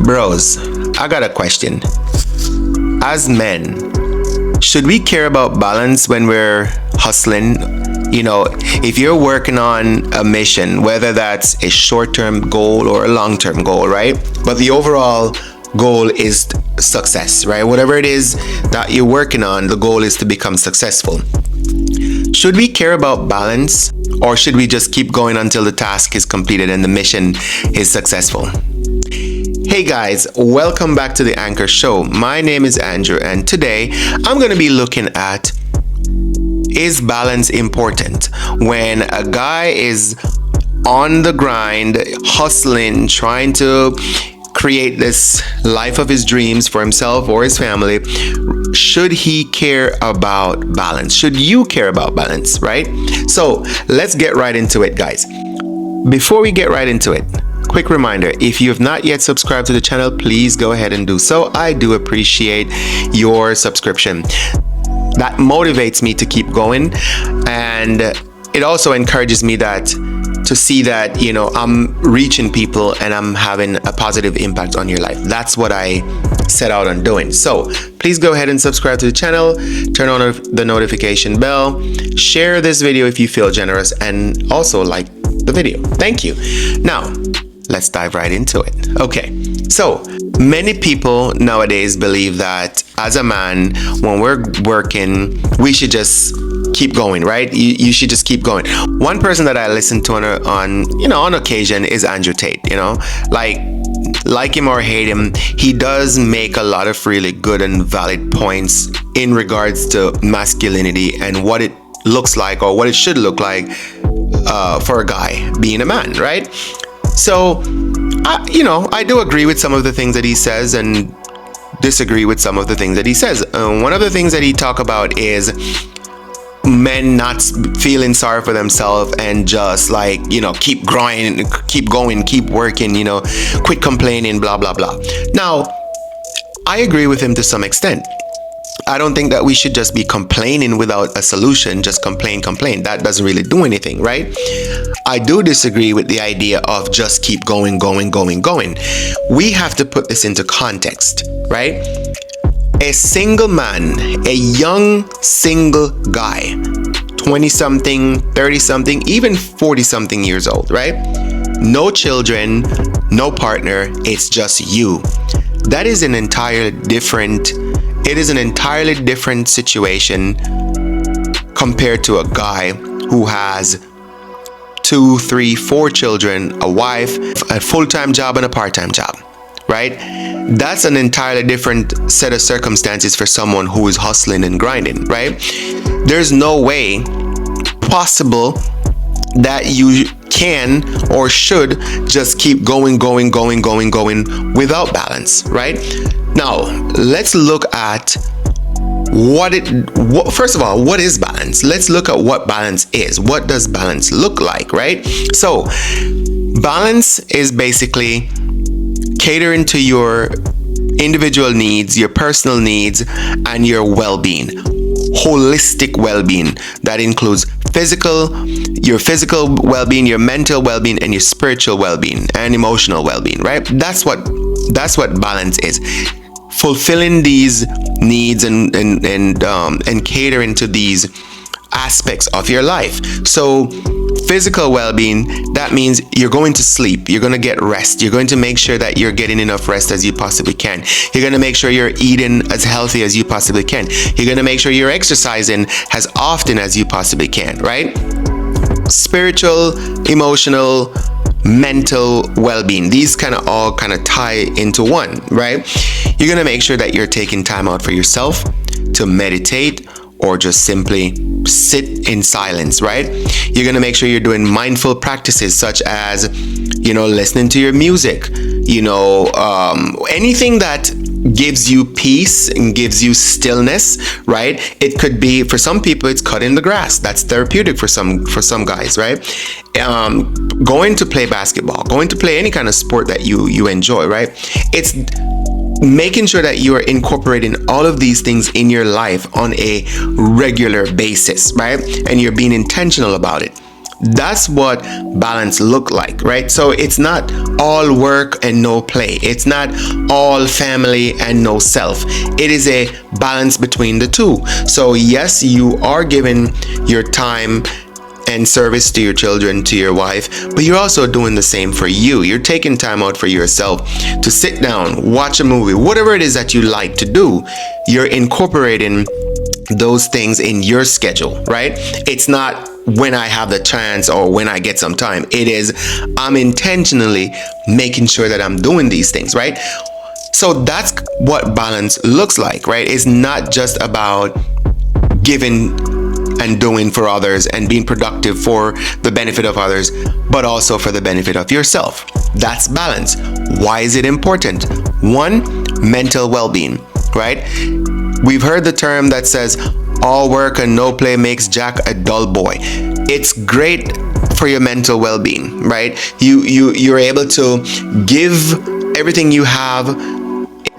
Bros, I got a question. As men, should we care about balance when we're hustling? If you're working on a mission, whether that's a short-term goal or a long-term goal, right? But the overall goal is success, right? Whatever it is that you're working on, the goal is to become successful. Should we care about balance, or should we just keep going until the task is completed and the mission is successful? Hey guys, welcome back to the Anchor Show. My name is Andrew, and today I'm going to be looking at, is balance important? When a guy is on the grind, hustling, trying to create this life of his dreams for himself or his family, should he care about balance? Should you care about balance, right? So let's get right into it, guys. Before we get right into it, quick reminder, if you have not yet subscribed to the channel, please go ahead and do so. I do appreciate your subscription. That motivates me to keep going, and it also encourages me to see that I'm reaching people and I'm having a positive impact on your life. That's what I set out on doing. So please go ahead and subscribe to the channel, turn on the notification bell, share this video if you feel generous, and also like the video. Thank you. Now let's dive right into it. Okay, so many people nowadays believe that as a man, when we're working, we should just keep going, right? You should just keep going. One person that I listen to on occasion is Andrew Tate. Like him or hate him, he does make a lot of really good and valid points in regards to masculinity and what it looks like, or what it should look like for a guy being a man, right? So, I do agree with some of the things that he says and disagree with some of the things that he says. One of the things that he talk about is men not feeling sorry for themselves and just keep growing, keep going, keep working, quit complaining, blah, blah, blah. Now, I agree with him to some extent. I don't think that we should just be complaining without a solution, just complain. That doesn't really do anything, right? I do disagree with the idea of just keep going. We have to put this into context, right? A single man, a young single guy, 20-something, 30-something, even 40-something years old, right? No children, no partner, it's just you. That is an entirely different situation compared to a guy who has 2, 3, 4 children, a wife, a full-time job and a part-time job, right? That's an entirely different set of circumstances for someone who is hustling and grinding, right? There's no way possible that you can or should just keep going without balance, right? Now, let's look at first of all, what is balance? Let's look at what balance is. What does balance look like, right? So, balance is basically catering to your individual needs, your personal needs, and your well-being. Holistic well-being. That includes your physical well-being, your mental well-being, and your spiritual well-being and emotional well-being, right? That's what balance is. Fulfilling these needs and catering to these aspects of your life. So physical well-being, that means you're going to sleep, you're going to get rest, you're going to make sure that you're getting enough rest as you possibly can, you're going to make sure you're eating as healthy as you possibly can, you're going to make sure you're exercising as often as you possibly can, right? Spiritual, emotional, mental well-being, these all tie into one, right? You're going to make sure that you're taking time out for yourself to meditate or just simply sit in silence, right? You're going to make sure you're doing mindful practices such as, listening to your music, anything that gives you peace and gives you stillness, right? It could be, for some people, it's cutting the grass. That's therapeutic for some guys, right? Going to play basketball, going to play any kind of sport that you enjoy, right? It's making sure that you are incorporating all of these things in your life on a regular basis, right? And you're being intentional about it. That's what balance look like, right? So it's not all work and no play. It's not all family and no self. It is a balance between the two. So yes, you are giving your time and service to your children, to your wife, but you're also doing the same for you. You're taking time out for yourself to sit down, watch a movie, whatever it is that you like to do. You're incorporating those things in your schedule, right? It's not when I have the chance or when I get some time. It is, I'm intentionally making sure that I'm doing these things, right? So that's what balance looks like, right? It's not just about giving and doing for others and being productive for the benefit of others, but also for the benefit of yourself. That's balance. Why is it important? One, mental well-being, right? We've heard the term that says all work and no play makes Jack a dull boy. It's great for your mental well-being, right? You're able to give everything you have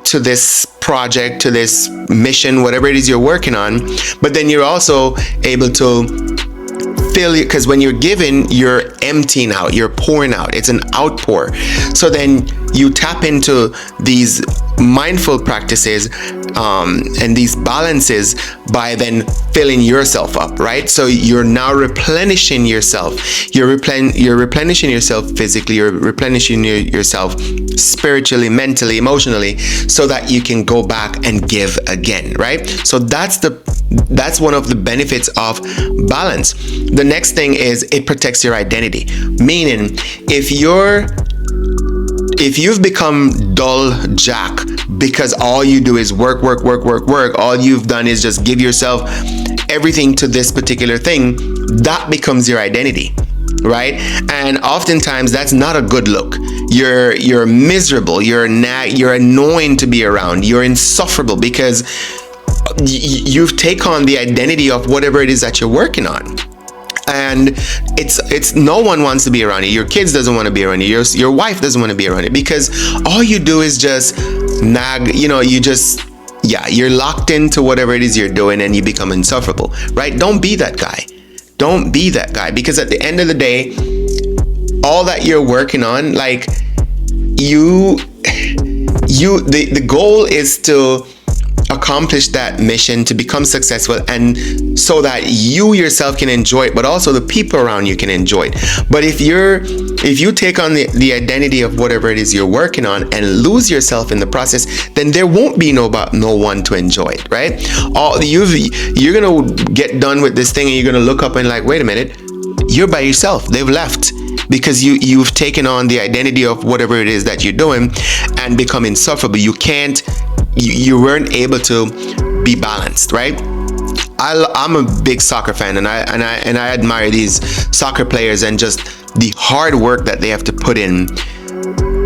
to this project, to this mission, whatever it is you're working on, but then you're also able to fill it, because when you're giving, you're emptying out, you're pouring out. It's an outpour. So then you tap into these mindful practices and these balances by then filling yourself up, right? So you're now replenishing yourself. You're replenishing yourself physically. You're replenishing yourself spiritually, mentally, emotionally, so that you can go back and give again, right? So that's one of the benefits of balance. The next thing is it protects your identity. Meaning, if you've become dull Jack because all you do is work, all you've done is just give yourself everything to this particular thing, that becomes your identity, right? And oftentimes that's not a good look. You're miserable, you're annoying to be around, you're insufferable because you've taken on the identity of whatever it is that you're working on. And it's no one wants to be around you. Your kids doesn't want to be around you. Your wife doesn't want to be around you because all you do is just nag. You're locked into whatever it is you're doing and you become insufferable, right? Don't be that guy. Don't be that guy, because at the end of the day, all that you're working on, like the goal is to accomplish that mission, to become successful, and so that you yourself can enjoy it, but also the people around you can enjoy it. But if you take on the identity of whatever it is you're working on and lose yourself in the process, then there won't be no one to enjoy it, right? You're gonna get done with this thing and you're gonna look up and like, wait a minute, you're by yourself. They've left because you've taken on the identity of whatever it is that you're doing and become insufferable. You weren't able to be balanced, right? I'm a big soccer fan, and I admire these soccer players and just the hard work that they have to put in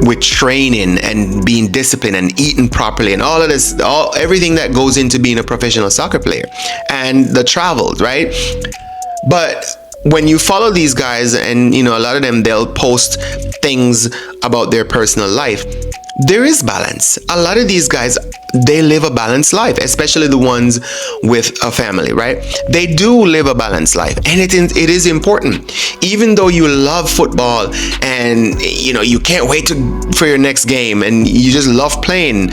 with training and being disciplined and eating properly and all of this, everything that goes into being a professional soccer player, and the travels, right? But when you follow these guys, and a lot of them, they'll post things about their personal life. There is balance. A lot of these guys, they live a balanced life, especially the ones with a family, right? They do live a balanced life, and it is important. Even though you love football and you can't wait for your next game and you just love playing,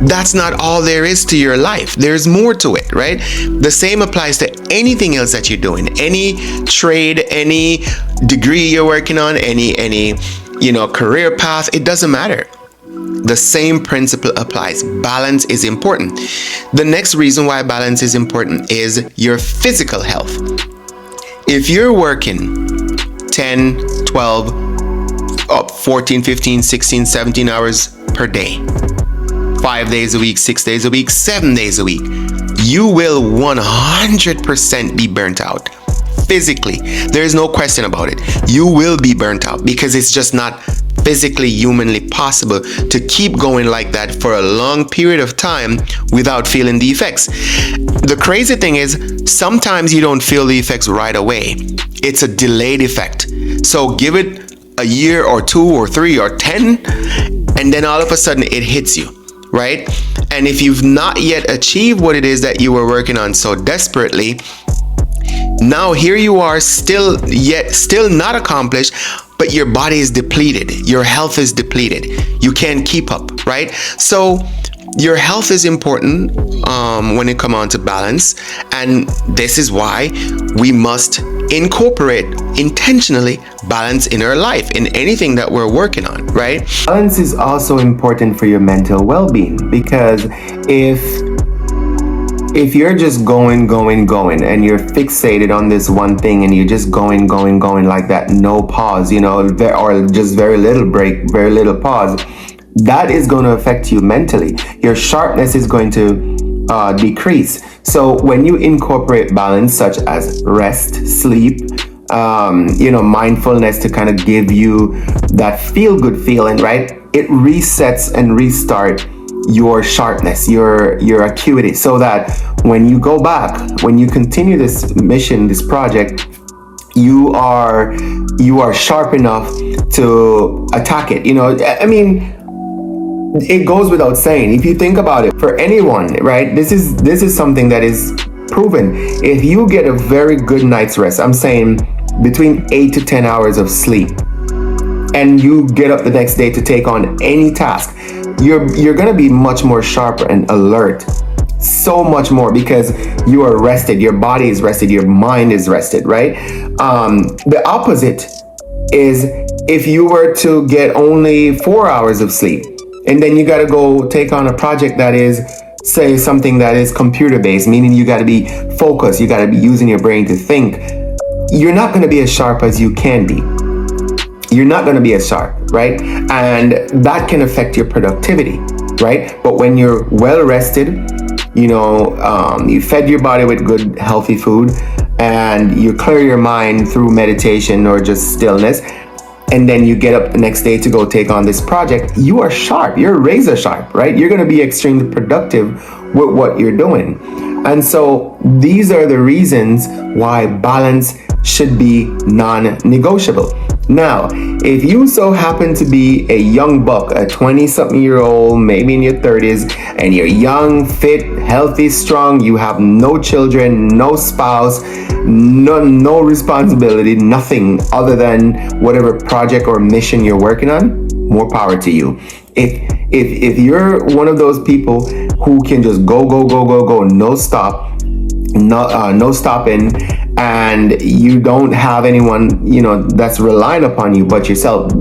that's not all there is to your life. There's more to it, right? The same applies to anything else that you're doing, any trade, any degree you're working on, any career path. It doesn't matter. The same principle applies. Balance is important. The next reason why balance is important is your physical health. If you're working 10, 12, 14, 15, 16, 17 hours per day, 5 days a week, 6 days a week, 7 days a week, you will 100% be burnt out. Physically, there's no question about it. You will be burnt out because it's just not physically, humanly possible to keep going like that for a long period of time without feeling the effects. The crazy thing is, sometimes you don't feel the effects right away. It's a delayed effect. So give it a year or 2 or 3 or 10, and then all of a sudden it hits you, right? And if you've not yet achieved what it is that you were working on so desperately, Now here you are, still not accomplished, but your body is depleted, your health is depleted, you can't keep up, right? So your health is important when it comes on to balance, and this is why we must incorporate intentionally balance in our life, in anything that we're working on, right? Balance is also important for your mental well-being, because if you're just going and you're fixated on this one thing and you're just going like that, no pause, or just very little break, very little pause, that is going to affect you mentally. Your sharpness is going to decrease. So when you incorporate balance, such as rest, sleep, mindfulness, to kind of give you that feel good feeling, right? It resets and restarts your sharpness, your acuity, so that when you go back, when you continue this mission, this project, you are sharp enough to attack it. I mean, it goes without saying. If you think about it, for anyone, right, this is something that is proven. If you get a very good night's rest, I'm saying between 8 to 10 hours of sleep, and you get up the next day to take on any task, you're going to be much more sharper and alert, so much more, because you are rested, your body is rested, your mind is rested, right? The opposite is if you were to get only 4 hours of sleep, and then you got to go take on a project that is, say, something that is computer based, meaning you got to be focused, you got to be using your brain to think, you're not going to be as sharp as you can be. You're not going to be as sharp, right? And that can affect your productivity, right? But when you're well rested, you fed your body with good, healthy food, and you clear your mind through meditation or just stillness, and then you get up the next day to go take on this project, you are sharp. You're razor sharp, right? You're going to be extremely productive with what you're doing. And so these are the reasons why balance should be non-negotiable. Now, if you so happen to be a young buck, a 20-something-year-old, maybe in your 30s, and you're young, fit, healthy, strong, you have no children, no spouse, no responsibility, nothing other than whatever project or mission you're working on, more power to you. If you're one of those people who can just go, no stop, no stopping, and you don't have anyone, that's relying upon you but yourself,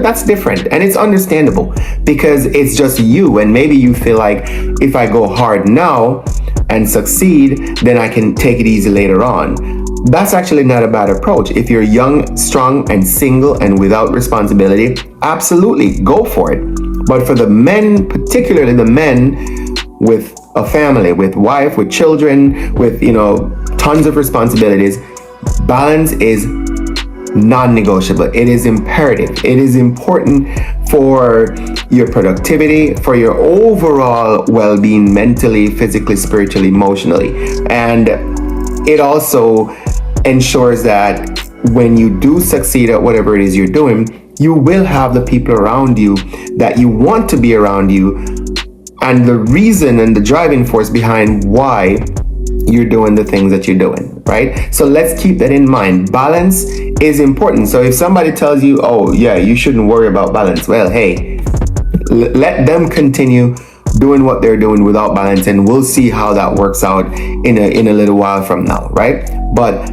that's different. And it's understandable, because it's just you. And maybe you feel like, if I go hard now and succeed, then I can take it easy later on. That's actually not a bad approach. If you're young, strong, and single and without responsibility, absolutely go for it. But for the men, particularly the men with a family, with wife, with children, with, tons of responsibilities, balance is non-negotiable. It is imperative. It is important for your productivity, for your overall well-being, mentally, physically, spiritually, emotionally. And it also ensures that when you do succeed at whatever it is you're doing, you will have the people around you that you want to be around you, and the reason and the driving force behind why you're doing the things that you're doing, right? So let's keep that in mind. Balance is important. So if somebody tells you, oh yeah, you shouldn't worry about balance, well, hey, let them continue doing what they're doing without balance, and we'll see how that works out in a little while from now, right? But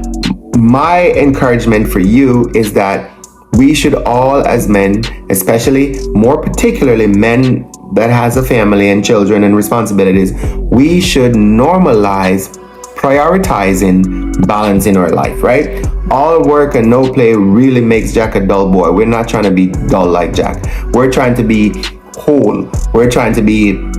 my encouragement for you is that we should all, as men, especially more particularly men that has a family and children and responsibilities, we should normalize prioritizing balance in our life, right? All work and no play really makes Jack a dull boy. We're not trying to be dull like Jack. We're trying to be whole. We're trying to be,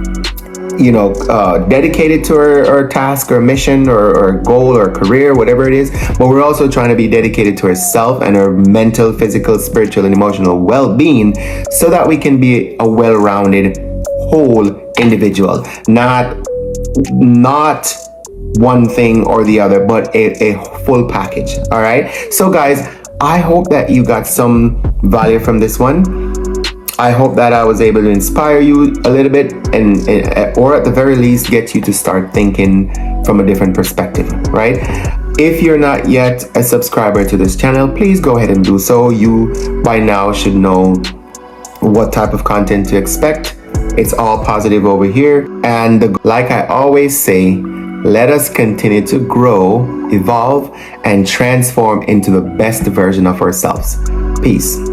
dedicated to our task or mission or goal or career, whatever it is. But we're also trying to be dedicated to ourselves and our mental, physical, spiritual, and emotional well-being, so that we can be a well-rounded, whole individual. Not one thing or the other, but a full package. All right. So guys, I hope that you got some value from this one. I hope that I was able to inspire you a little bit, and or at the very least get you to start thinking from a different perspective, right? If you're not yet a subscriber to this channel, please go ahead and do so. You by now should know what type of content to expect. It's all positive over here. And like I always say, let us continue to grow, evolve, and transform into the best version of ourselves. Peace.